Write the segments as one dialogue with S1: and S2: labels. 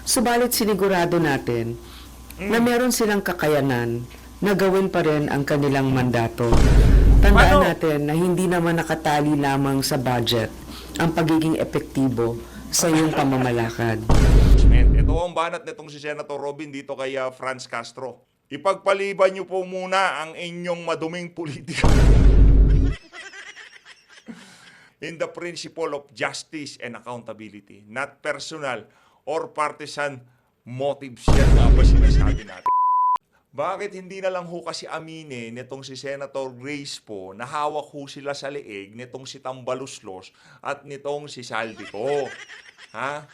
S1: Subalit sinigurado natin na meron silang kakayanan na gawin pa rin ang kanilang mandato. Tandaan natin na hindi naman nakatali lamang sa budget ang pagiging epektibo sa iyong pamamalakad.
S2: Ito ang banat nitong si Senator Robin dito kay Franz Castro. Ipagpaliban niyo po muna ang inyong maduming politika in the principle of justice and accountability, not personal or partisan motives. Yan nga ba sinasabi natin? Bakit hindi na lang ho kasi aminin nitong si Senator Grace po na hawak ho sila sa leeg nitong si Tambaluslos at nitong si Saldico? Ha?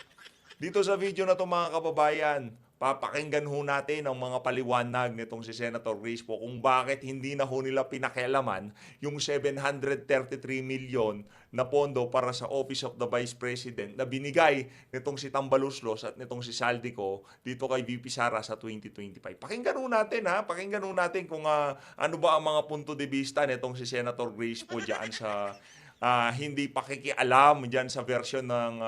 S2: Dito sa video na to mga kababayan, papakinggan ho natin ang mga paliwanag nitong si Senator Grace po kung bakit hindi na ho nila pinakialaman yung 733 million na pondo para sa Office of the Vice President na binigay nitong si Tambaluslos at nitong si Saldico dito kay VP Sara sa 2025. Pakinggan ho natin pakinggan ho natin kung ano ba ang mga punto de vista nitong si Senator Grace po diyan sa hindi pakikialam dyan sa version ng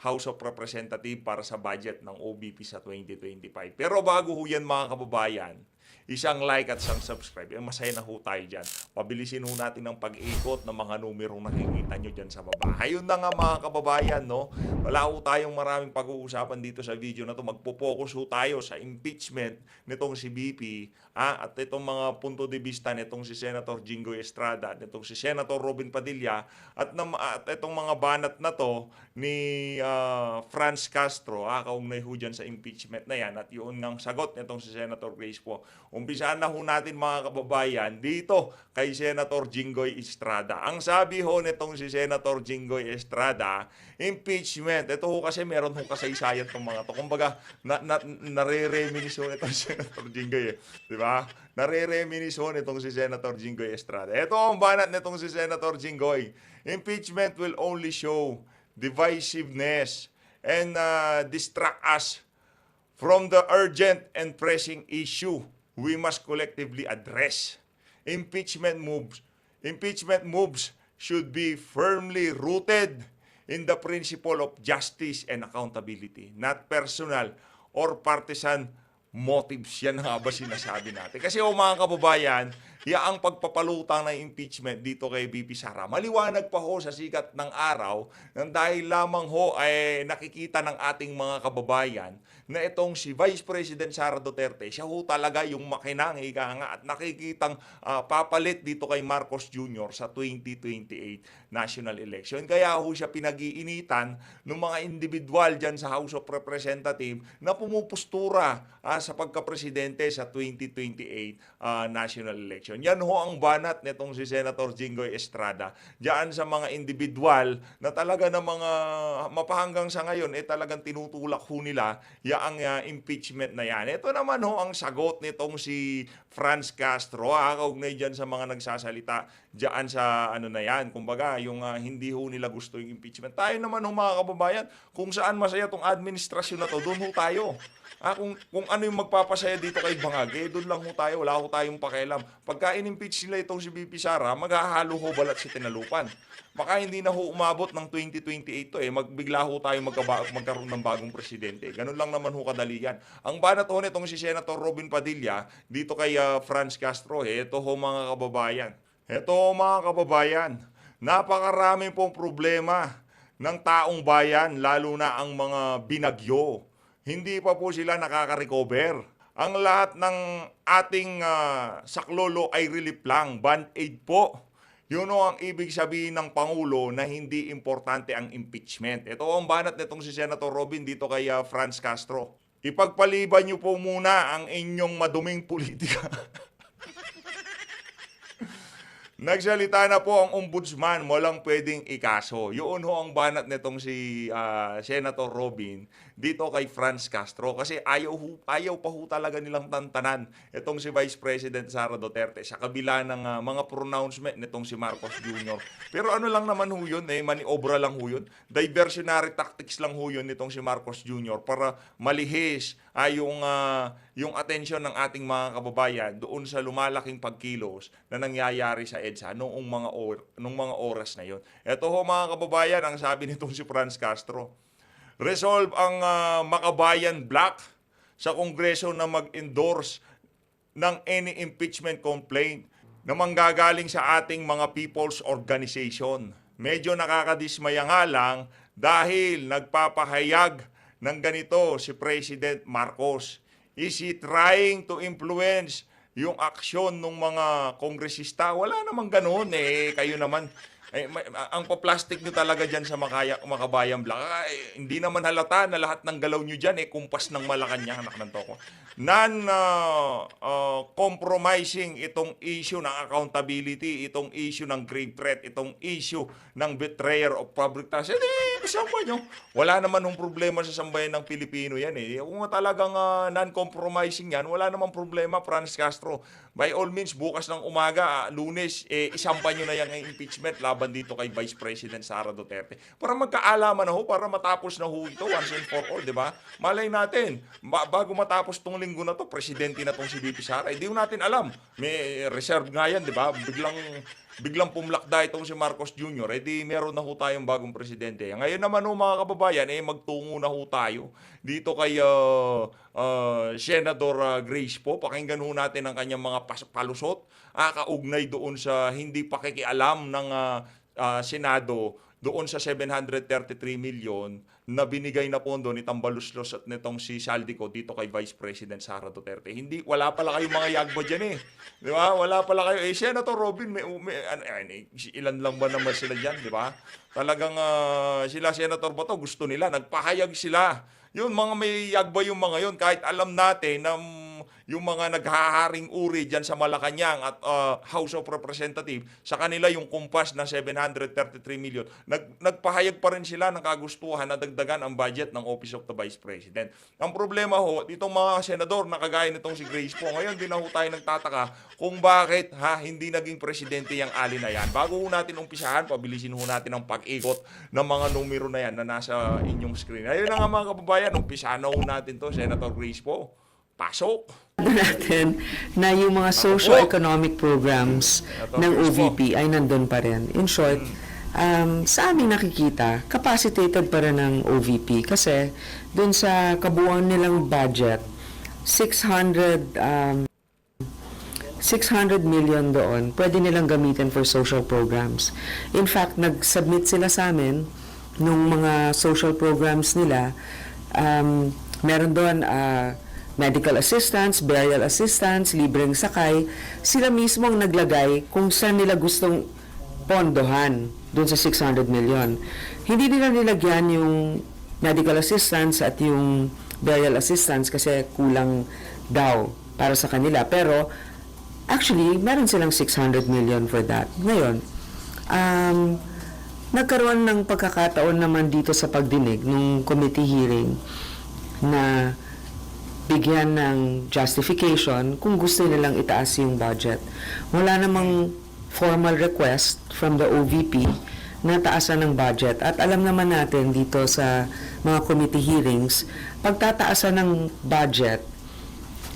S2: House of Representatives para sa budget ng OBP sa 2025. Pero bago ho yan mga kababayan, isang like at isang subscribe. Masaya na ho tayo dyan. Pabilisin ho natin ang pag-ikot ng mga numerong nakikita nyo dyan sa baba. Ayun na nga mga kababayan, no? Wala ho tayong maraming pag-uusapan dito sa video na to. Magpo-focus ho tayo sa impeachment nitong si BP at itong mga punto de vista nitong si Senator Jinggoy Estrada, nitong si Senator Robin Padilla at itong mga banat na to ni Franz Castro kaugnay ho dyan sa impeachment na yan at yun ngang sagot nitong si Senator Grace po. Umpisaan na ho natin mga kababayan dito kay Senator Jinggoy Estrada. Ang sabi ho nitong si Senator Jinggoy Estrada, impeachment. Ito ho kasi meron ho kasaysayan itong mga to. Kumbaga, nare-reminis ho nitong Senator Jinggoy. Di ba? Nare-reminis ho nitong si Senator Jinggoy Estrada. Ito ang banat nitong si Senator Jinggoy. Impeachment will only show divisiveness and distract us from the urgent and pressing issue we must collectively address. Impeachment moves should be firmly rooted in the principle of justice and accountability, not personal or partisan motives. Yan nga ba sinasabi natin? Kasi mga kababayan, ang pagpapalutang ng impeachment dito kay VP Sara, maliwanag pa ho sa sikat ng araw nang dahil lamang ho ay nakikita ng ating mga kababayan na itong si Vice President Sara Duterte, siya ho talaga yung makinang at nakikitang papalit dito kay Marcos Jr. sa 2028 national election. Kaya ho siya pinag-iinitan ng mga individual dyan sa House of Representatives na pumupustura sa pagka-presidente sa 2028 national election. Yan ho ang banat nitong si Senator Jinggoy Estrada. Diyan sa mga individual na talaga ng mga mapahanggang sa ngayon, talagang tinutulak ho nila ang impeachment na yan. Ito naman ho ang sagot nitong si Franz Castro, kaugnay dyan sa mga nagsasalita diyan sa na yan. Kumbaga, yung hindi ho nila gusto yung impeachment. Tayo naman ho mga kababayan, kung saan masaya tong administrasyon na to, doon ho tayo. Kung ano yung magpapasaya dito kay Bangag, doon lang ho tayo, wala ho tayong pakialam. Pagka in-impeach nila itong si VP Sara, maghahalo ho balat si Tinalupan. Baka hindi na ho umabot ng 2028 to magbigla ho tayo magkaroon ng bagong presidente. Ganun lang naman ho kadali yan. Ang banat ho nitong si Senator Robin Padilla, dito kay Franz Castro, ito ho mga kababayan. Ito ho mga kababayan, napakarami pong problema ng taong bayan, lalo na ang mga binagyo. Hindi pa po sila nakaka-recover. Ang lahat ng ating saklolo ay relief lang, band-aid po. Yun o ang ibig sabihin ng Pangulo na hindi importante ang impeachment. Ito ang banat nitong si Senator Robin dito kay Franz Castro. Ipagpaliban niyo po muna ang inyong maduming politika. Nagsalita na po ang ombudsman, walang pwedeng ikaso. Yun ho ang banat nitong si Senator Robin dito kay Franz Castro. Kasi ayaw pa ho talaga nilang tantanan itong si Vice President Sara Duterte sa kabila ng mga pronouncement nitong si Marcos Jr. Pero ano lang naman ho yun, maniobra lang ho yun. Diversionary tactics lang ho yun nitong si Marcos Jr. para malihis yung atensyon ng ating mga kababayan doon sa lumalaking pagkilos na nangyayari sa EDSA noong mga oras na yon. Ito ho mga kababayan, ang sabi nitong si Franz Castro. Resolve ang Makabayan Black sa Kongreso na mag-endorse ng any impeachment complaint na manggagaling sa ating mga people's organization. Medyo nakakadismaya nga lang dahil nagpapahayag ng ganito si President Marcos. Is he trying to influence yung aksyon ng mga kongresista? Wala namang ganoon eh. Kayo naman, ang pa-plastic nyo talaga dyan sa Makabayan Black. Hindi naman halata na lahat ng galaw nyo dyan kumpas ng Malacanang, anak ng toko. Non-compromising itong issue ng accountability, itong issue ng grave threat, itong issue ng betrayer of public trust. Isamba nyo. Wala naman ng problema sa sambayan ng Pilipino yan eh. Kung talagang non-compromising yan, wala namang problema, Franz Castro. By all means, bukas ng umaga, Lunes, isampa nyo na yan ang impeachment laban dito kay Vice President Sara Duterte. Para magkaalaman na ho, para matapos na ho ito once and for all, di ba? Malay natin, bago matapos tong linggo na to, presidente na tong si VP Sara, hindi natin alam. May reserve nga yan, di ba? Biglang pumlakda itong si Marcos Jr., di meron na ho tayong bagong presidente. Ngayon naman ho mga kababayan, magtungo na ho tayo dito kay Senador Grace po. Pakinggan ho natin ang kanyang mga palusot, kaugnay doon sa hindi pakikialam ng Senado doon sa 733 million na binigay na pondo ni Tambaluslos at nitong si Saldico dito kay Vice President Sara Duterte. Wala pala kayong mga yagba dyan eh. Di ba? Wala pala kayo. Senator Robin, ilan lang ba naman sila dyan, di ba? Talagang sila, Senator Bato, gusto nila. Nagpahayag sila. Yun, mga may yagba yung mga yun. Kahit alam natin na yung mga naghaharing uri dyan sa Malacanang at House of Representatives, sa kanila yung kumpas na 733 million. Nagpahayag pa rin sila ng kagustuhan na dagdagan ang budget ng Office of the Vice President. Ang problema ho, itong mga senador na kagaya nitong si Grace po, ngayon din na ho tayo nagtataka kung bakit hindi naging presidente yung ali na yan. Bago ho natin umpisahan, pabilisin ho natin ang pag-ikot ng mga numero na yan na nasa inyong screen. Ayun na nga mga kababayan, umpisahan na ho natin to, Senator Grace po. Pasok!
S1: Natin na yung mga socio-economic programs ng OVP ay nandun pa rin. In short, sa aming nakikita, capacitated pa rin ng OVP kasi dun sa kabuuan nilang budget, 600 million doon, pwede nilang gamitin for social programs. In fact, nag-submit sila sa amin nung mga social programs nila. Meron doon medical assistance, burial assistance, libreng sakay. Sila mismo ang naglagay kung saan nila gustong pondohan doon sa 600 million. Hindi nila nilagyan yung medical assistance at yung burial assistance kasi kulang daw para sa kanila. Pero actually, meron silang 600 million for that. Ngayon, nagkaroon ng pagkakataon naman dito sa pagdinig ng committee hearing na bigyan ng justification kung gusto nilang itaas yung budget. Wala namang formal request from the OVP na taasan ng budget. At alam naman natin dito sa mga committee hearings, pagtataasan ng budget,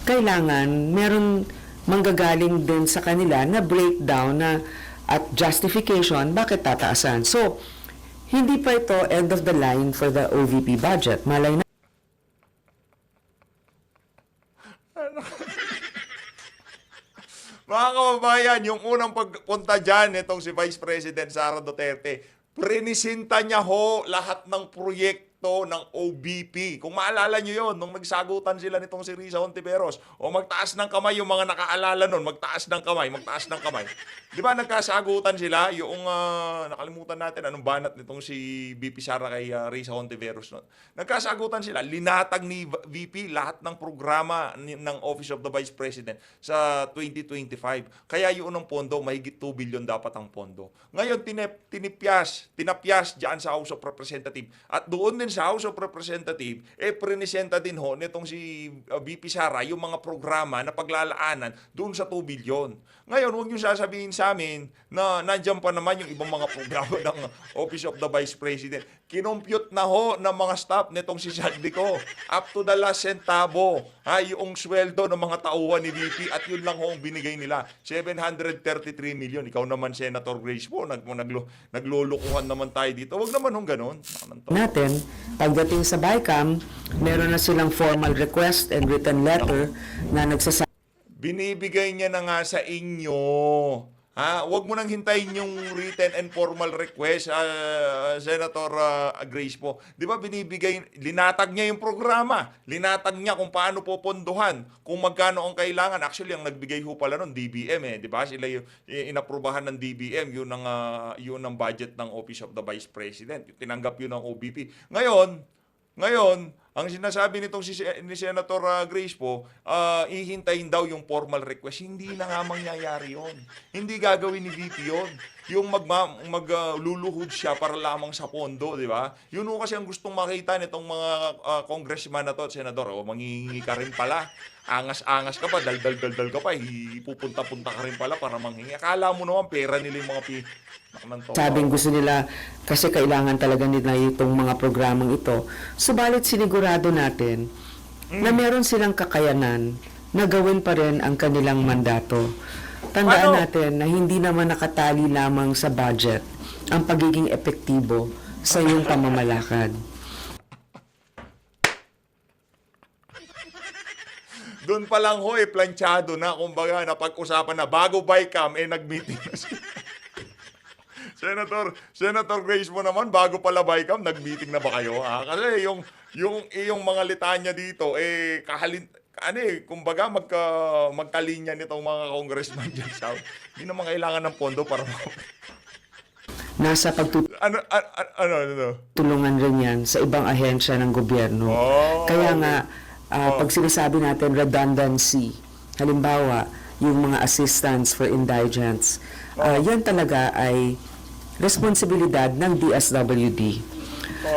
S1: kailangan meron manggagaling din sa kanila na breakdown na at justification bakit tataasan. So, hindi pa ito end of the line for the OVP budget. Malay na
S2: Mga kababayan, yung unang pagpunta dyan, itong si Vice President Sara Duterte, prinisinta niya ho lahat ng proyekto ng OVP. Kung maalala nyo yon, nung nagsagutan sila nitong si Risa Hontiveros, o magtaas ng kamay yung mga nakaalala nun, magtaas ng kamay. Di ba nagkasagutan sila, yung nakalimutan natin anong banat nitong si VP Sara kay Risa Hontiveros nun. Nagkasagutan sila, linatag ni VP lahat ng programa ng Office of the Vice President sa 2025. Kaya yung unang pondo, mahigit 2 billion dapat ang pondo. Ngayon, tinapyas dyan sa House of Representatives. At doon din sa House of Representatives, prinisenta din ho nitong si VP Sara yung mga programa na paglalaanan doon sa 2 billion. Ngayon, huwag nyo sasabihin sa amin na nandiyan pa naman yung ibang mga programa ng Office of the Vice President. kinompute na ho ng mga staff nitong si Saldico. Up to the last centavo. Yung sweldo ng mga tauhan ni VP at yun lang ho ang binigay nila. 733 million. Ikaw naman, Senator Grace po, naglulukuhan naman tayo dito. Wag naman hong ganon.
S1: Natin, pagdating sa BICAM, meron na silang formal request and written letter na nagsasabi
S2: Binibigay niya na nga sa inyo. Huwag mo nang hintayin yung written and formal request, Senator Grace po. Di ba linatag niya yung programa. Linatag niya kung paano popondohan, kung magkano ang kailangan. Actually, ang nagbigay ho pala nun, DBM Di ba? Sila yung inaprubahan ng DBM, yun ang budget ng Office of the Vice President. Tinanggap yun ng OBP. Ngayon, ang sinasabi nitong ni Senator Grace po, ihintayin daw yung formal request. Hindi na nga mangyayari yun. Hindi gagawin ni VP yun. Yung magluluhod siya para lamang sa pondo, di ba? Yun ho kasi ang gustong makita nitong mga congressman na to at senador. Manghihingi ka rin pala. Angas-angas ka pa, dal ka pa, pupunta-punta ka rin pala para manghingi. Akala mo naman pera nila yung mga
S1: sabing gusto nila kasi kailangan talaga nila itong mga programang ito. Subalit sinigurado natin na meron silang kakayanan na gawin pa rin ang kanilang mandato. Tandaan natin na hindi naman nakatali lamang sa budget ang pagiging epektibo sa iyong pamamalakad.
S2: Doon pa lang ho, planchado na, kumbaga, napag-usapan na, bago BICAM, nag-meeting na sila. Senator Grace mo naman, bago pala BICAM, nag-meeting na ba kayo? Kasi yung mga litanya dito, kumbaga, magkalinya nitong mga congressman dyan sa hindi naman kailangan ng pondo para
S1: Nasa pagtutulungan rin yan sa ibang ahensya ng gobyerno. Kaya nga, pag sinasabi natin redundancy, halimbawa, yung mga assistance for indigents, yan talaga ay responsibilidad ng DSWD.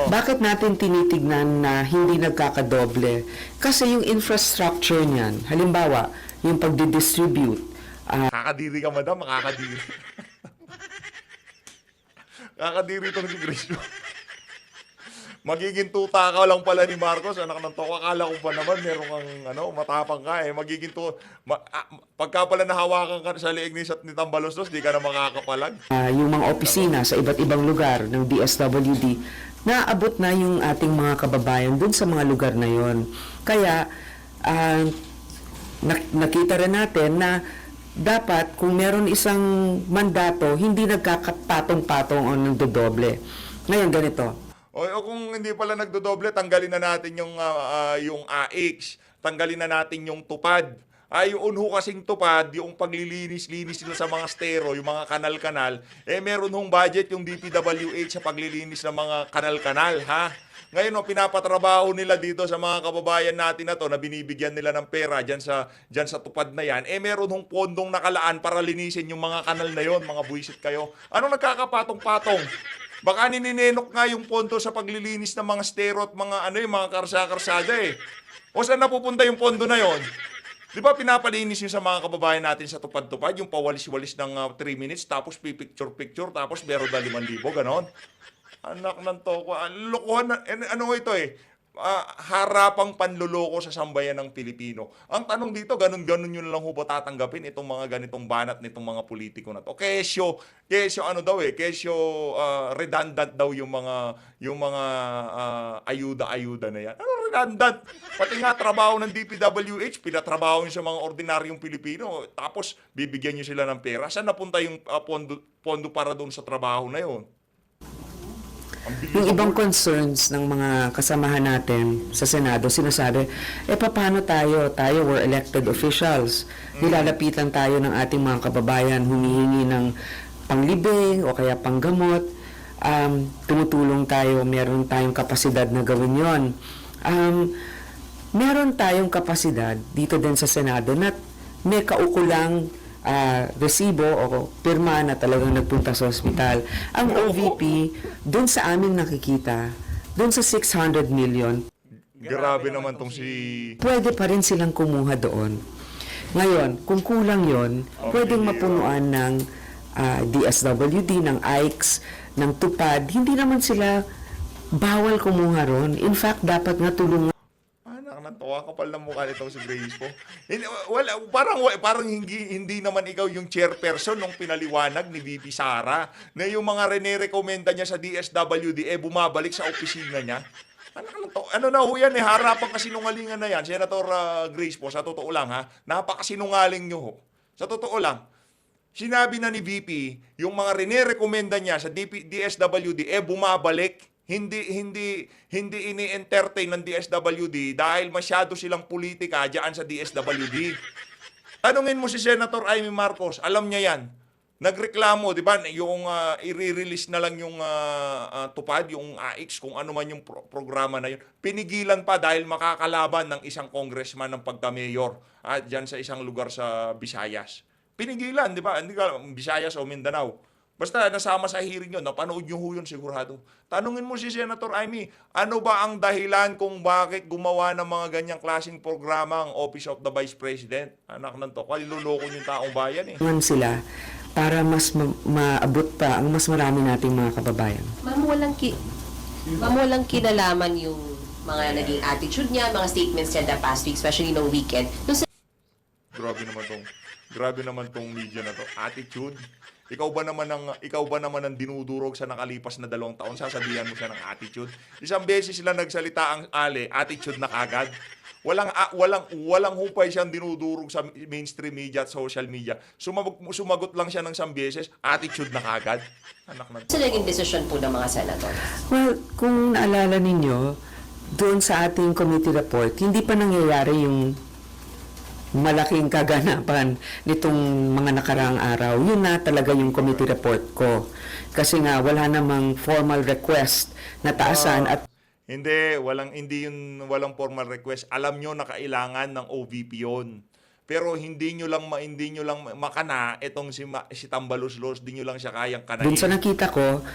S1: Bakit natin tinitignan na hindi nagkakadoble? Kasi yung infrastructure niyan, halimbawa, yung pagdidistribute.
S2: Kakadiri ka, madam, makakadiri. Kakadiri itong si Grace. Magiging tuta ka lang pala ni Marcos, anak ng toko. Akala ko pa naman meron kang matapang ka Magiging pagka pala nahawakan ka sa liig ni Tambaloslos, di ka na makakapalag.
S1: Yung mga opisina sa iba't ibang lugar ng DSWD, naabot na yung ating mga kababayan dun sa mga lugar na yon. Kaya nakita rin natin na dapat kung meron isang mandato, hindi nagkakapatong-patong o nagdodoble. Ngayon ganito.
S2: O kung hindi pala nagdodoble, tanggalin na natin yung AX, tanggalin na natin yung tupad. Yung ho kasing tupad, yung paglilinis-linis nila sa mga stero, yung mga kanal-kanal, meron hong budget yung DPWH sa paglilinis ng mga kanal-kanal, ha? Ngayon, pinapatrabaho nila dito sa mga kababayan natin na to na binibigyan nila ng pera dyan sa tupad na yan, meron hong pondong nakalaan para linisin yung mga kanal na yon, mga buwisit kayo. Anong nagkakapatong-patong? Baka nininenok nga yung pondo sa paglilinis ng mga stero at mga mga karsa-karsada O saan napupunta yung pondo na yon? Di ba pinapalinis yung sa mga kababayan natin sa tupad-tupad, yung pawalis-walis ng 3 minutes, tapos pipicture-picture, tapos meron na 5,000, ganon? Anak ng toko, lokohan na, ito harapang panluloko sa sambayan ng Pilipino. Ang tanong dito, ganun-ganun yun lang ho ba tatanggapin itong mga ganitong banat nitong mga politiko na to? Kesyo redundant daw yung mga ayuda-ayuda na yan. Ano redundant? Pati nga trabaho ng DPWH, pinatrabaho nyo sa mga ordinaryong Pilipino, tapos bibigyan nyo sila ng pera. Saan napunta yung pondo para doon sa trabaho na yun?
S1: Yung ibang concerns ng mga kasamahan natin sa Senado, sinasabi, paano tayo were elected officials. Nilalapitan tayo ng ating mga kababayan, humihingi ng panglibing o kaya panggamot. Tumutulong tayo, meron tayong kapasidad na gawin yon. Meron tayong kapasidad dito din sa Senado na may kaukulang resibo o pirma na talagang nagpunta sa ospital. Ang OVP, doon sa aming nakikita, doon sa 600 million,
S2: grabe naman tong si...
S1: pwede pa rin silang kumuha doon. Ngayon, kung kulang yon, pwedeng mapunuan ng DSWD, ng AIX, ng tupad. Hindi naman sila bawal kumuha ron. In fact, dapat nga tulungan
S2: Anak, natawa kapal ng mukha nitong si Grace po. Parang hindi naman ikaw yung chairperson nung pinaliwanag ni VP Sara na yung mga rene-recommenda niya sa DSWD bumabalik sa opisina niya. Ano na ho yan harapan kasinungalingan na yan. Senator Grace po, sa totoo lang ha, napakasinungaling nyo ho. Sa totoo lang. Sinabi na ni VP, yung mga rene-recommenda niya sa DSWD bumabalik. Hindi ini-entertain ng DSWD dahil masyado silang politika diyan sa DSWD. Tanungin mo si Senator Amy Marcos, alam niya yan. Nagreklamo, di ba, yung i-release na lang yung tupad, yung AX, kung ano man yung programa na yun. Pinigilan pa dahil makakalaban ng isang congressman ng pagka-mayor diyan sa isang lugar sa Visayas. Pinigilan, di ba? Hindi ka, Visayas o Mindanao. Basta nasama sa hearing yun, napanood nyo ho yun sigurado. Tanungin mo si Senator Amy, ano ba ang dahilan kung bakit gumawa ng mga ganyang klaseng programa ang Office of the Vice President? Anak ng tokal, luloko yung taong bayan eh.
S1: sila para mas maabot pa ang mas marami nating mga kababayan.
S3: Ma'am, walang kinalaman yung mga naging attitude niya, mga statements niya the past week, especially nung weekend.
S2: Grabe naman tong media na to. Attitude. Ikaw ba naman ang dinudurog sa nakalipas na 2 taon, sasabihan mo siya ng attitude? Isang beses sila nagsalita ang attitude na kagad. Walang hupay siyang dinudurog sa mainstream media at social media. Sumagot lang siya ng isang beses, attitude na kagad. Anak na.
S3: Sa naging desisyon po ng mga senator.
S1: Well, kung naalala ninyo, doon sa ating committee report, hindi pa nangyayari yung malaking kaganapan nitong mga nakaraang araw. Yun na talaga yung committee report ko. Kasi nga, wala namang formal request na taasan at
S2: walang formal request. Alam nyo na kailangan ng OVP yun. Pero hindi nyo lang makana itong si Tambaluslos, hindi nyo lang siya kayang kanain.
S1: dun sa nakita ko,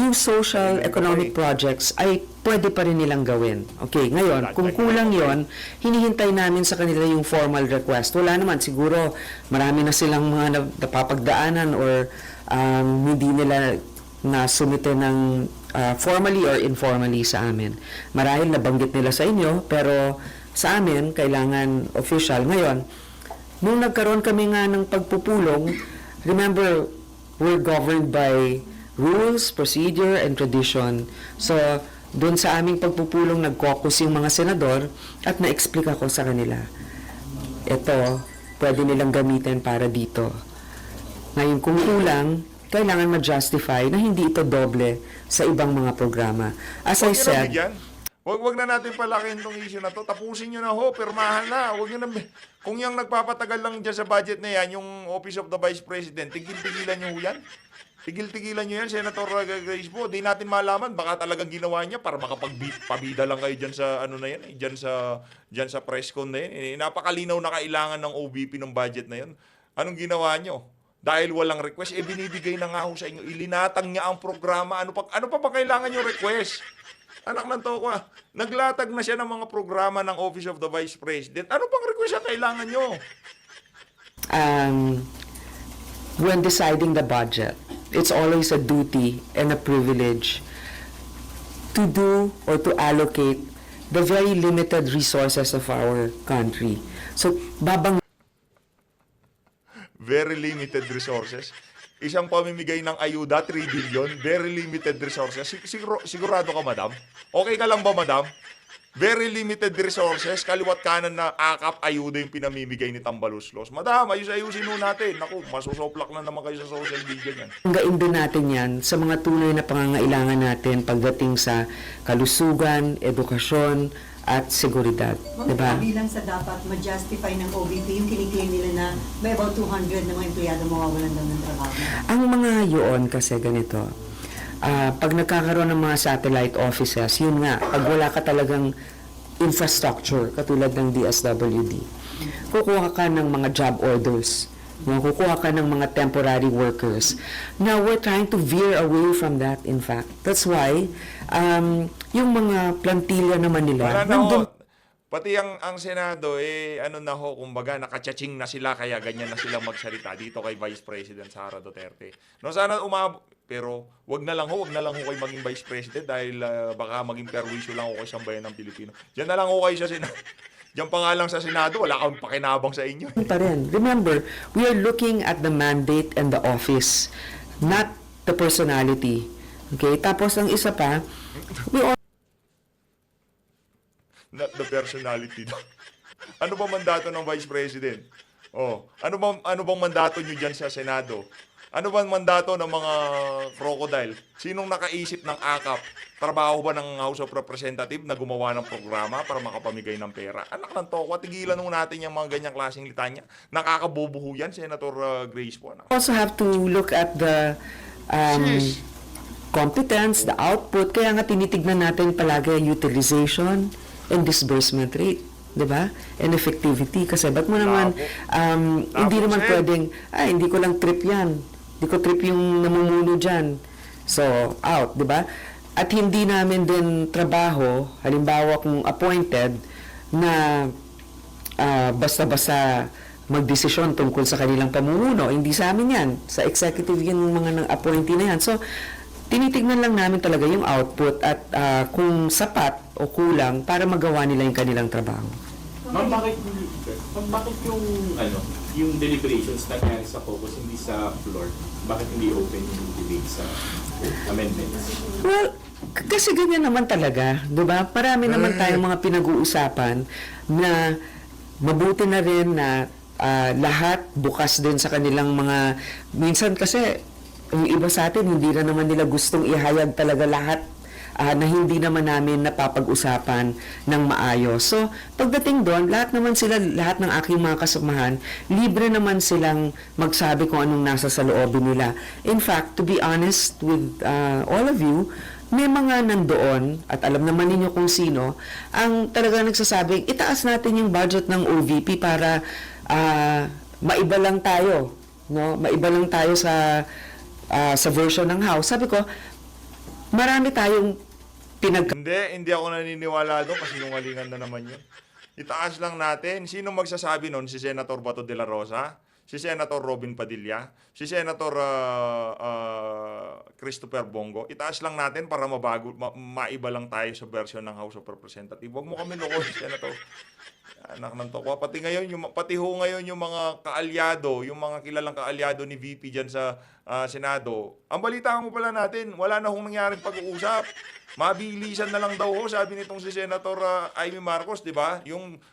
S1: yung social economic projects ay pwede pa rin nilang gawin. Okay, ngayon, kung kulang yon, hinihintay namin sa kanila yung formal request. Wala naman, siguro marami na silang mga napapagdaanan or hindi nila na-sumite ng formally or informally sa amin. Marahil nabanggit nila sa inyo, pero sa amin, kailangan official. Ngayon, nung nagkaroon kami nga ng pagpupulong, remember, we're governed by rules, procedure, and tradition. So, doon sa aming pagpupulong, nag-caucus yung mga senador at na-explica ko sa kanila. Ito, pwede nilang gamitin para dito. Ngayon, kung kulang, kailangan ma-justify na hindi ito doble sa ibang mga programa. As I said,
S2: Wag na natin palakihin tong issue na to. Tapusin nyo na ho, pirmahan na. Kung yung nagpapatagal lang dyan sa budget na yan, yung Office of the Vice President, tigil-tigilan nyo ho yan. Tigil-tigilan nyo yan, Senator Grace po. Di natin malaman, baka talagang ginawa niya para makapagpabida lang kayo dyan sa ano na yan, dyan sa press con na yan. Napakalinaw na kailangan ng OVP ng budget na yan. Anong ginawa nyo? Dahil walang request, binibigay na nga ho sa inyo. Ilinatang niya ang programa. Ano pa ba kailangan yung request? Anak ng toko, naglatag na siya ng mga programa ng Office of the Vice President. Ano pang request ang kailangan nyo?
S1: when deciding the budget, it's always a duty and a privilege to do or to allocate the very limited resources of our country. So,
S2: Very limited resources. Isang pamimigay ng ayuda, 3 billion. Very limited resources. Sigurado ka, madam? Okay ka lang ba, madam? Very limited resources, kaliwat kanan na akap ayuda yung pinamimigay ni Tambaluslos. Madam, ayusin nun natin. Naku, masusoplak na naman kayo sa social media niyan.
S1: Hanggain din natin yan sa mga tunay na pangangailangan natin pagdating sa kalusugan, edukasyon, at seguridad. Diba?
S4: Bilang sa dapat ma-justify ng OVP yung kiniklaim nila na may about 200 na mga empleyado mawawalan daw ng trabaho.
S1: Ang mga yun kasi ganito, pag nagkakaroon ng mga satellite offices, yun nga, pag wala ka talagang infrastructure, katulad ng DSWD, kukuha ka ng mga job orders, kukuha ka ng mga temporary workers. Now, we're trying to veer away from that, in fact. That's why, yung mga plantilla naman nila,
S2: Wala na ho. Pati ang Senado, ano na ho, kumbaga, nakachaching na sila, kaya ganyan na silang magsalita dito kay Vice President Sara Duterte. No, sana pero wag na lang ho kayo maging Vice President dahil baka maging perwisyo lang ho kayo sa bayan ng Pilipino. Diyan na lang ho kayo sa Senado. Diyan pa nga lang sa Senado, wala kang pakinabang sa inyo.
S1: Pa rin. Remember, we are looking at the mandate and the office, not the personality. Okay? Tapos ang isa pa, we
S2: Not the personality. Ano ba mandato ng Vice President? Oh, ano bang mandato niyo diyan sa Senado? Ano bang mandato ng mga crocodile? Sinong nakaisip ng AKAP? Trabaho ba ng House of Representatives na gumawa ng programa para makapamigay ng pera? Anak ng tokwa, tigilan mo natin yung mga ganyang klaseng litanya. Nakakaboboho yan, Senator Grace po.
S1: also have to look at the
S2: Sis.
S1: competence, the output. Kaya nga tinitignan natin palagi ang utilization and disbursement rate. Diba? And effectivity. Kasi ba't mo naman, hindi
S2: Labo,
S1: naman
S2: Sen.
S1: pwedeng, hindi ko lang trip yan. Hindi ko trip yung namumuno dyan. So, out, diba? At hindi namin din trabaho, halimbawa kung appointed, na basta-basta magdesisyon tungkol sa kanilang pamumuno. Hindi sa amin yan. Sa executive yung mga appointee na yan. So, tinitignan lang namin talaga yung output at kung sapat o kulang para magawa nila yung kanilang trabaho.
S5: Ma'am, bakit yung deliberations nangyari sa caucus, hindi sa floor? Bakit hindi open yung debate sa amendments?
S1: Well, kasi ganyan naman talaga, 'di ba? Marami naman tayong mga pinag-uusapan na mabuti na rin na lahat bukas din sa kanilang mga minsan kasi yung iba sa atin hindi na naman nila gustong ihayag talaga lahat na hindi naman namin napapag-usapan ng maayos. So, pagdating doon, lahat ng aking mga kasamahan, libre naman silang magsabi kung anong nasa sa loobin nila. In fact, to be honest with all of you, may mga nandoon, at alam naman ninyo kung sino, ang talaga nagsasabing, itaas natin yung budget ng OVP para maiba lang tayo. No? Maiba lang tayo sa version ng House. Sabi ko, marami tayong
S2: Hindi ako naniniwala doon kasi nungalingan na naman yun. Itaas lang natin. Sino magsasabi nun? Si Senator Bato de la Rosa? Si Senator Robin Padilla? Si Senator Christopher Bongo? Itaas lang natin para maiba lang tayo sa version ng House of Representatives. Huwag mo kami loko, Senator. Anak ng tokwa. Pati ngayon yung mga kaalyado, yung mga kilalang kaalyado ni VP dyan sa Senado. Ang balita mo pala natin, wala na hong nangyaring pag-uusap. Mabilisan na lang daw ho, sabi nitong si Senator Amy Marcos, di ba?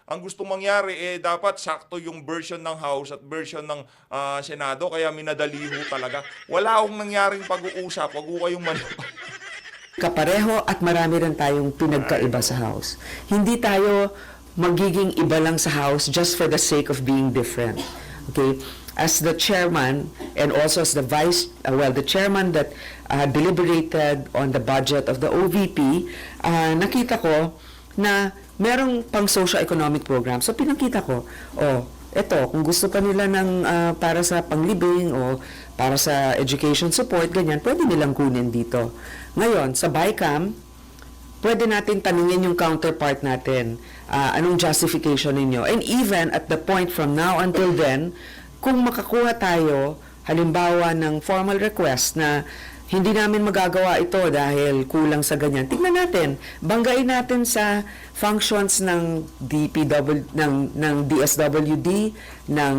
S2: Ang gustong mangyari, dapat sakto yung version ng House at version ng Senado, kaya minadali ho talaga. Wala hong nangyaring pag-uusap, wag ho kayong
S1: kapareho at marami rin tayong pinagkaiba sa House. Hindi tayo magiging iba lang sa House just for the sake of being different. Okay? As the chairman and also as the the chairman that deliberated on the budget of the OVP, nakita ko na merong pang socio-economic program. So pinakita ko, eto, kung gusto pa nila ng para sa panglibing o para sa education support, ganyan, pwede nilang kunin dito. Ngayon, sa BICAM, pwede natin tanungin yung counterpart natin, anong justification ninyo. And even at the point from now until then, kung makakuha tayo, halimbawa ng formal request na hindi namin magagawa ito dahil kulang sa ganyan, tingnan natin, banggain natin sa functions ng ng DSWD, ng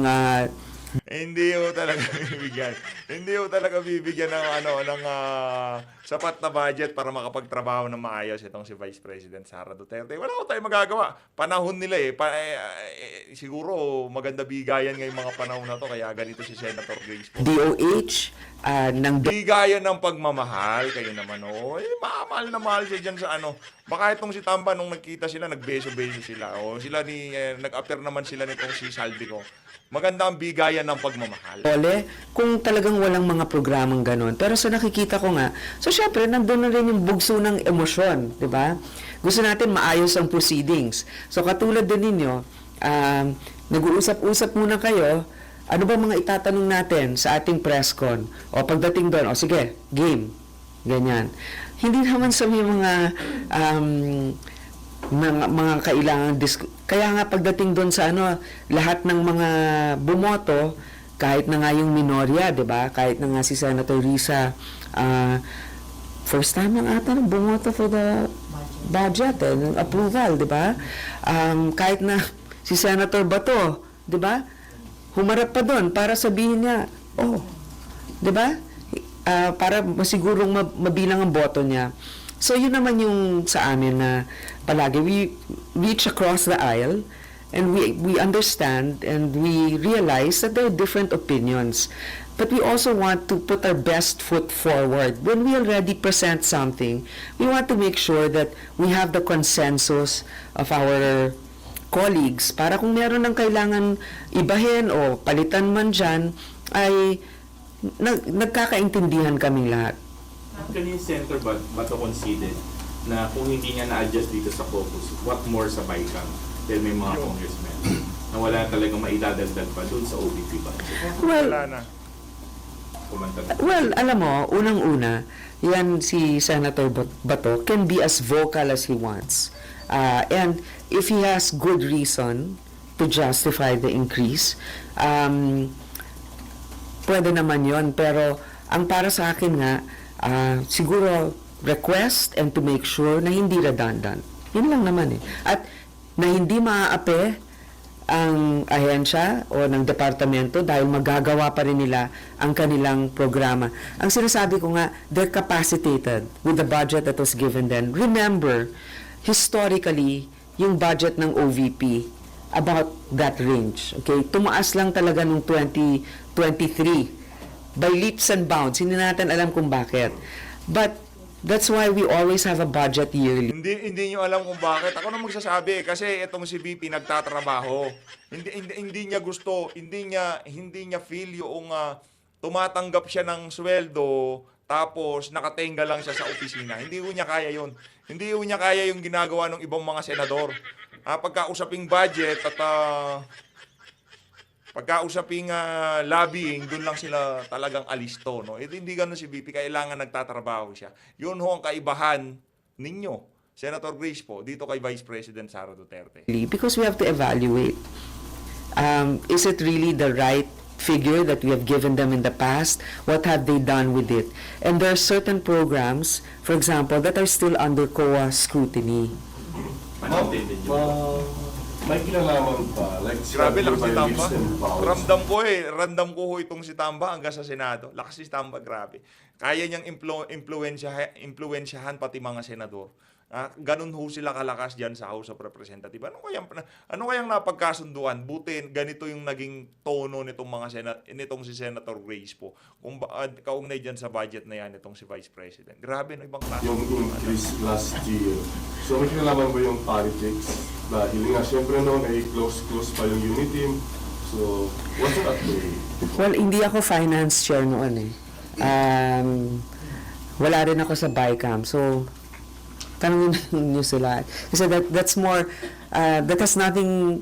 S2: Hindi ho talaga bibigyan. Hindi ho talaga bibigyan ng sapat na budget para makapagtrabaho ng maayos itong si Vice President Sara Duterte. Wala ko tayong magagawa. Panahon nila siguro maganda bigayan ngayong mga panahon na to kaya ganito si Senator Grace.
S1: DOH, ng
S2: Bigayan ng pagmamahal kayo naman mahal na mahal siya dyan sa Baka itong si Tamba nung nagkita sila, nagbeso-beso sila. Nag-appear naman sila nitong si Saldi ko. Maganda ang bigayan ng pagmamahal.
S1: Kung talagang walang mga programang ganon. Pero sa nakikita ko nga, so syempre, nandun na rin yung bugso ng emosyon, di ba? Gusto natin maayos ang proceedings. So katulad din ninyo, nag-uusap-usap muna kayo, ano ba mga itatanong natin sa ating press con? O pagdating doon, sige, game. Ganyan. Hindi naman sa may mga mga kailangan kaya nga pagdating doon sa lahat ng mga bumoto, kahit na nga yung minorya, 'di ba? Kahit na nga si Senator Risa, first time lang ata na bumoto for the budget, ng approval, 'di ba? Kahit na si Senator Bato, 'di ba? Humarap pa doon para sabihin niya, 'di ba? Para masigurong mabilang ang boto niya. So yun naman yung sa amin na palagi we reach across the aisle and we understand and we realize that there are different opinions. But we also want to put our best foot forward. When we already present something, we want to make sure that we have the consensus of our colleagues para kung meron ng kailangan ibahin o palitan man dyan, ay nagkakaintindihan kaming lahat.
S5: Kanina Senator Bato conceded na kung hindi niya na-adjust dito sa caucus, what more sa BICAM? Dahil may mga congressmen na wala talagang maidadagdag pa doon sa OVP budget.
S2: Wala na.
S5: Kumanta na.
S1: Well, alam mo, unang-una, yan si Senator Bato can be as vocal as he wants. And if he has good reason to justify the increase, pwede naman yon. Pero ang para sa akin nga, siguro request and to make sure na hindi redundant. Yun lang naman eh. At na hindi maaapi ang ahensya o ng departamento dahil magagawa pa rin nila ang kanilang programa. Ang sinasabi ko nga, they're capacitated with the budget that was given then. Remember, historically, yung budget ng OVP, about that range. Okay? Tumaas lang talaga nung 2023 by leaps and bounds. Hindi natin alam kung bakit. But that's why we always have a budget yearly.
S2: Hindi niyo alam kung bakit. Ako na magsasabi kasi itong si VP nagtatrabaho. Hindi niya gusto, hindi niya feel yung tumatanggap siya ng sweldo tapos nakatenga lang siya sa opisina. Hindi ko niya kaya 'yon. Hindi ko niya kaya yung ginagawa ng ibang mga senador. Pagkausaping budget at pagkausaping lobbying, doon lang sila talagang alisto, no? Hindi ganun si VP, kailangan nagtatrabaho siya. Yun ho ang kaibahan ninyo, Senator Grace po, dito kay Vice President Sara Duterte.
S1: Because we have to evaluate, is it really the right figure that we have given them in the past? What have they done with it? And there are certain programs, for example, that are still under COA scrutiny.
S5: Unintended yun.
S6: May kinalaman pa, like
S2: Grabe lang si
S6: by
S2: Tamba.
S6: leaps and bounds.
S2: Ramdam ko ho itong si Tamba hanggang sa Senado. Lakas si Tamba, grabe. Kaya niyang impluwensyahan pati mga senador. Ganun ho sila kalakas diyan sa House of Representatives. Ano kayang napagkasunduan? Buti ganito yung naging tono nitong si Senator Grace po. Kung kaugnay diyan sa budget na yan itong si Vice President. Grabe no, ibang klase.
S6: Yung increase last year. So may kinalaman ba yung politics? Dahil nga, syempre noon ay close pa yung unit team. So, what's that way?
S1: Well, hindi ako finance chair noon eh. Wala rin ako sa BICAM. So, tanongin niyo sila. Kasi that's more, that has nothing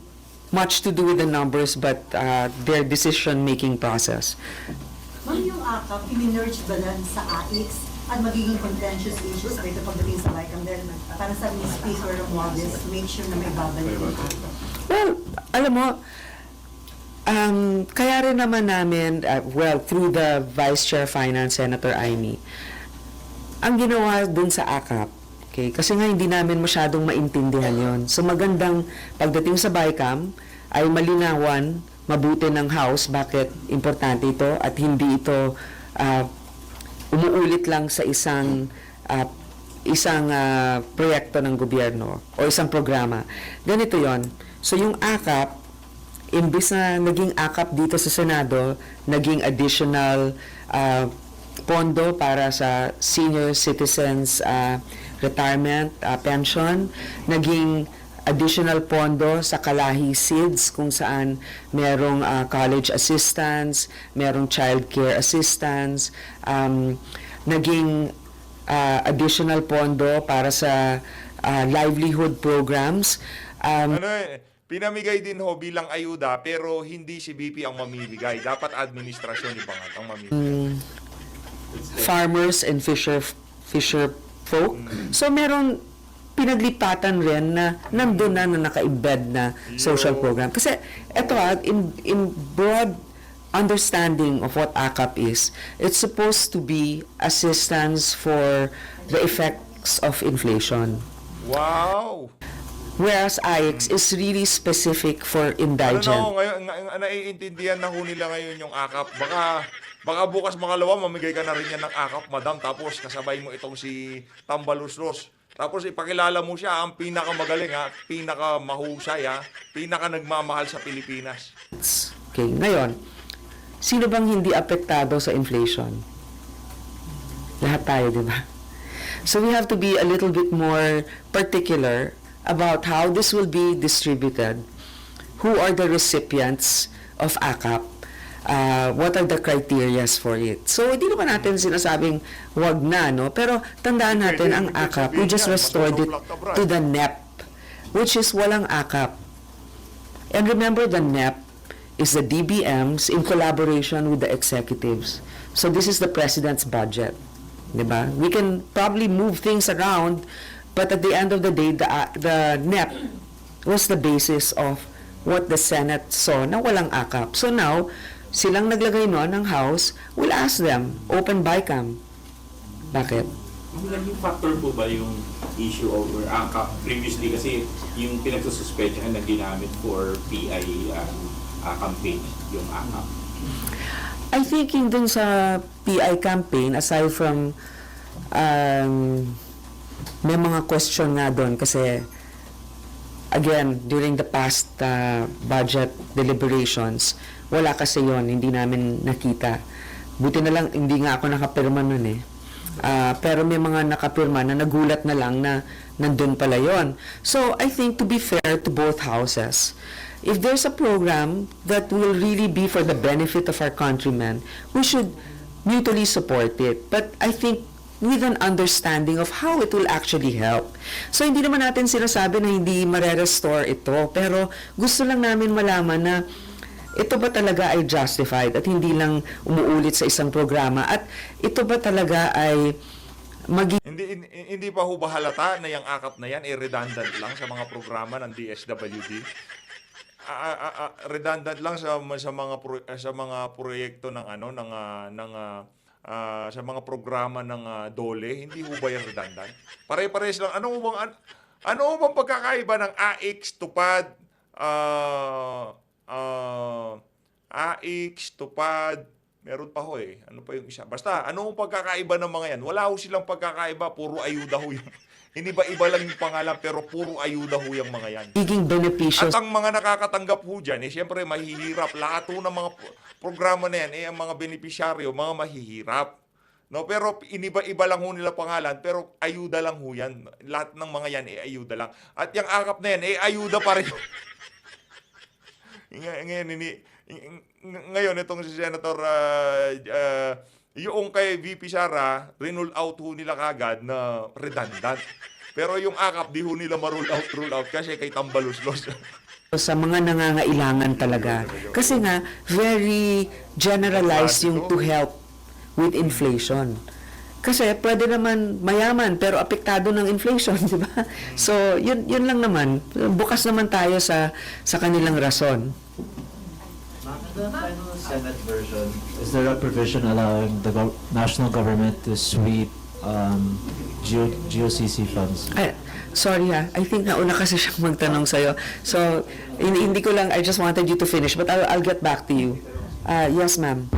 S1: much to do with the numbers but their decision-making process.
S4: Ma'am, yung AKAP, iminerge ba lang sa AIX at magiging contentious issues dito pagdating sa BICAM dahil para sa Speaker Romualdez, make sure na may babalik yung AKAP?
S1: Well, alam mo, kaya rin naman namin, through the Vice Chair Finance, Senator Amy, ang ginawa dun sa AKAP, okay, kasi nga hindi namin masyadong maintindihan yon. So magandang pagdating sa BICAM ay malinawan, mabuti ng House, bakit importante ito at hindi ito umuulit lang sa isang proyekto ng gobyerno o isang programa. Ganito yon. So yung AKAP, imbis na naging AKAP dito sa Senado, naging additional pondo para sa senior citizens retirement pension, naging additional pondo sa Kalahi SIDS kung saan merong college assistance, merong child care assistance, naging additional pondo para sa livelihood programs.
S2: Pinamigay din ho bilang ayuda pero hindi si BP ang mamimigay. Dapat administrasyon ibangat ang mamimigay.
S1: Farmers and fisher folk. So meron pinaglipatan rin na nandun na naka-embed na social program. Kasi eto in broad understanding of what AKAP is, it's supposed to be assistance for the effects of inflation.
S2: Wow!
S1: Whereas AIX is really specific for indigent.
S2: Ngayon, naiintindihan na ho nila ngayon yung AKAP. Baka bukas makalawa, mamigay ka na rin yan ng AKAP, madam. Tapos kasabay mo itong si Tambaluslos. Tapos ipakilala mo siya, ang pinakamagaling, pinakamahusay, pinaka-nagmamahal sa Pilipinas.
S1: Okay, ngayon, sino bang hindi apektado sa inflation? Lahat tayo, di ba? So we have to be a little bit more particular about how this will be distributed. Who are the recipients of AKAP? What are the criterias for it? So, hindi naman natin sinasabing wag na, no? Pero tandaan natin, ang AKAP, we just restored it to the NEP, which is walang AKAP. And remember, the NEP is the DBMs in collaboration with the executives. So, this is the President's budget. Diba? We can probably move things around, but at the end of the day, the NEP was the basis of what the Senate saw na walang AKAP. So now, silang naglagay noon ng House, we'll ask them, open BICAM. Bakit?
S5: Naging factor po ba yung issue over AKAP previously kasi yung pinagsususpetsahan na ginamit for PI campaign, yung AKAP?
S1: I think yung dun sa PI campaign, aside from may mga question nga doon kasi again, during the past budget deliberations, wala kasi yon, hindi namin nakita. Buti na lang, hindi nga ako nakapirma nun eh. Pero may mga nakapirma na nagulat na lang na nandun pala yon. So, I think to be fair to both houses, if there's a program that will really be for the benefit of our countrymen, we should mutually support it. But I think with an understanding of how it will actually help. So, hindi naman natin sinasabi na hindi mare-restore ito, pero gusto lang namin malaman na ito ba talaga ay justified at hindi lang umuulit sa isang programa at ito ba talaga ay
S2: Hindi pa ho ba halata na yung AKAP na yan redundant lang sa mga programa ng DSWD? Redundant lang sa mga proyekto ng sa mga programa ng DOLE, hindi ho ba yan redundant? Pare-pares lang. Ano ho bang pagkakaiba ng AX, tupad, AX, tupad, meron pa ho eh. Ano pa yung isa? Basta, ano ang pagkakaiba ng mga yan? Wala ho silang pagkakaiba, puro ayuda ho yan. Iniba-iba lang yung pangalan, pero puro ayuda ho yung mga yan.
S1: magiging beneficial.
S2: At ang mga nakakatanggap ho dyan, siyempre mahihirap. Lahat ho ng mga programa na yan, ang mga benepisyaryo, mga mahihirap. No, pero iniba-iba lang ho nila pangalan, pero ayuda lang ho yan. Lahat ng mga yan, ayuda lang. At yung AKAP na yan, ayuda pa rin. Ngayon, itong si Senator, yung kay VP Sara, rule out ho nila kagad na redundant. Pero yung AKAP, di ho nila rule out kasi kay Tambaluslos.
S1: Sa mga nangangailangan talaga. Kasi nga, very generalized yung to help with inflation. Kasi pwede naman mayaman pero apektado ng inflation, di ba? So, yun lang naman. Bukas naman tayo sa kanilang rason.
S7: The final Senate version, is there a provision allowing the national government to sweep GOCC funds?
S1: Ay, sorry ha, I think nauna kasi siyang magtanong sa'yo. So, hindi ko lang, I just wanted you to finish, but I'll get back to you. Yes, ma'am.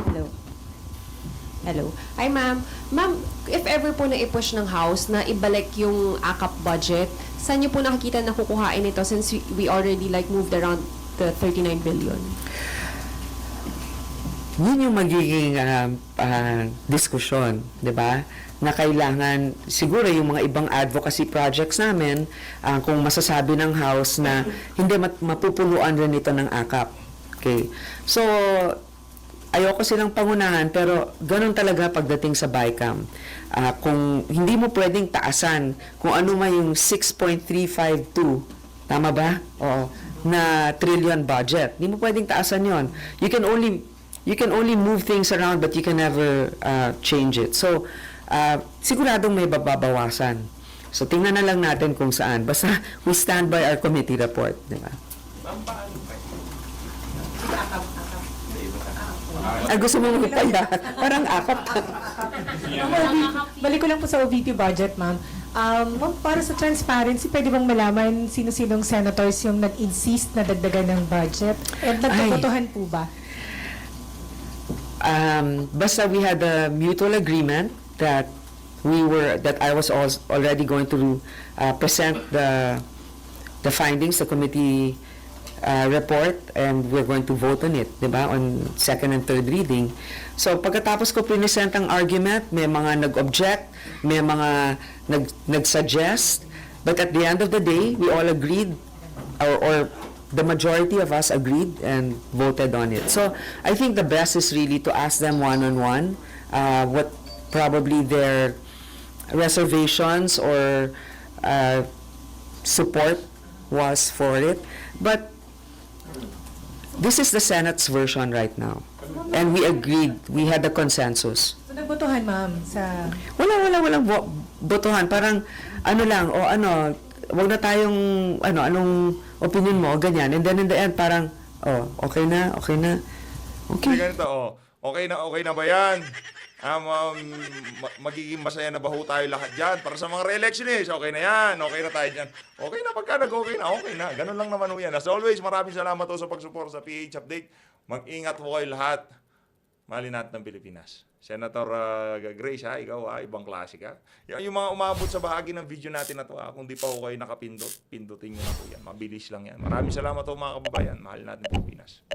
S3: Hello. Hi, ma'am. Ma'am, if ever po na i-push ng House na ibalik yung AKAP budget, saan niyo po nakikita na kukuhain ito since we already moved around the 39 billion?
S1: Yun yung magiging diskusyon, di ba? Na kailangan, siguro yung mga ibang advocacy projects namin, kung masasabi ng House na hindi mapupuluan rin ito ng AKAP. Okay. So, ayoko silang pangunahan, pero ganun talaga pagdating sa BICAM. Kung hindi mo pwedeng taasan, kung ano man yung 6.352, tama ba? O, na trillion budget. Hindi mo pwedeng taasan yon. You can only move things around but you can never change it. So, siguradong may babawasan. So tingnan na lang natin kung saan. Basta we stand by our committee report, di ba? Ay, gusto mo magpaya. Parang akap.
S8: Balik ko lang po sa OVP budget, ma'am. Ma'am, para sa transparency, pwede bang malaman sino-sinong senators yung nag-insist na dagdagan ng budget? At nagkabotohan po ba?
S1: Basta we had a mutual agreement that I was already going to present the findings, the committee report, and we're going to vote on it, di ba, on second and third reading. So pagkatapos ko present ang argument, may mga nag-object, may mga nag-suggest, but at the end of the day, we all agreed, or the majority of us agreed and voted on it. So I think the best is really to ask them one-on-one what probably their reservations or support was for it. But this is the Senate's version right now. And we agreed, we had a consensus.
S8: So nagbotohan, ma'am, sa...
S1: Walang botohan. Parang, wag na tayong, anong opinion mo, ganyan. And then in the end, parang, okay na.
S2: Hindi
S1: Okay.
S2: ganito, okay na ba yan? Magiging masaya na ba ho tayo lahat dyan? Para sa mga re-electionists, okay na yan, okay na tayo dyan. Okay na, pagka nag-okay na. Ganun lang naman ho yan. As always, maraming salamat ho sa pagsuporta sa PH Update. Mag-ingat ho kayo lahat. Mahalin natin ng Pilipinas. Senator Grace, ikaw ibang klase ka. Yung mga umabot sa bahagi ng video natin na to, kung di pa ho kayo nakapindot, pindutin nyo na po yan. Mabilis lang yan. Maraming salamat ho mga kababayan. Mahalin natin ng Pilipinas.